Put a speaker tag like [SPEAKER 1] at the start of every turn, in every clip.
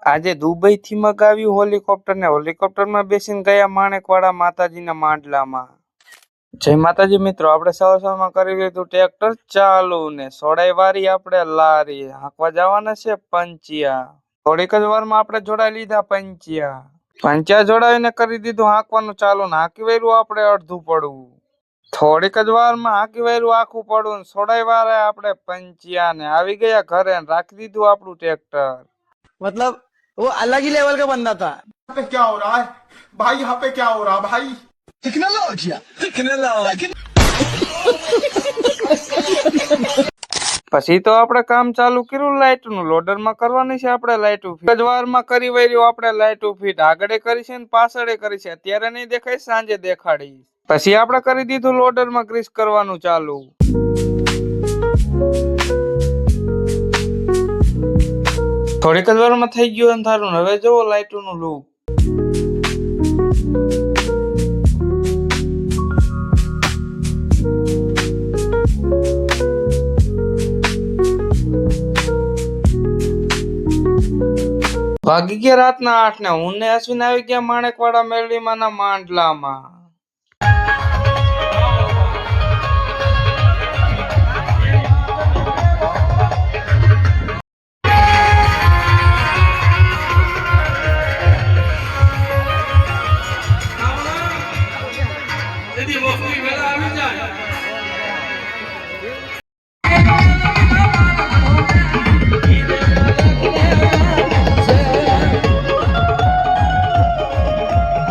[SPEAKER 1] આજે દુબઈ થી મગાવ્યું હેલિકોપ્ટર ને હેલિકોપ્ટરમાં બેસીને ગયા માણેકવાડા માતાજીના માંડલામાં। જય માતાજી મિત્રો, આપણે સવારમાં કરી લીધું ટ્રેક્ટર ચાલુ ને સોડાઈ વારી આપણે લારી હાંકવા જવાના છે પંચિયા। થોડીક જ વારમાં આપણે જોડાઈ લીધા પંચિયા જોડાવીને કરી દીધું હાંકવાનું ચાલુ ને હાંકી વાર્યું આપણે અડધું પડવું। થોડીક જ વારમાં હાંકી વાર્યું આખું પડવું ને સોડાઈ વારે આપણે પંચિયા ને આવી ગયા ઘરે ને રાખી દીધું આપણું ટ્રેક્ટર।
[SPEAKER 2] मतलब वो अलग ही लेवल का बंदा था।
[SPEAKER 3] यहाँ पे क्या हो रहा है भाई? यहाँ पे क्या हो रहा भाई?
[SPEAKER 1] પછી તો આપણે કામ ચાલુ કર્યું લાઈટ નું। લોડર માં કરવાની છે આપણે લાઈટ ફીટ। વારમાં કરી વાર્યું આપણે લાઈટ ફીટ। આગળે કરી છે ને પાછળે કરી છે, અત્યારે નહીં દેખાય, સાંજે દેખાડી। પછી આપણે કરી દીધું લોડર માં ગ્રીસ કરવાનું ચાલુ। થોડીક જ વારમાં થઈ ગયું અંધારું। હવે જોવો લાઈટ નું લુક। વાગી ગયા રાતના 8 ને હું ને અશ્વિન આવી ગયા માણેકવાડા મેરડીમાંના માંડલામાં।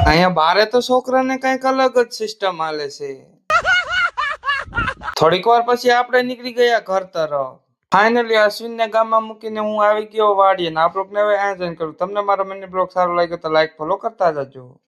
[SPEAKER 1] અહીંયા બારે તો છોકરાને કઈક અલગ જ સિસ્ટમ હાલે છે। થોડીક વાર પછી આપણે નીકળી ગયા ઘર તરફ। ફાઇનલી અશ્વિન ને ગામમાં મૂકીને હું આવી ગયો વાડીએ ને આ બ્લોગ ને હવે અહીંયા જોઈન કરું। તમને મારો મિની બ્લોગ સારો લાગ્યો તો લાઈક ફોલો કરતા જજો।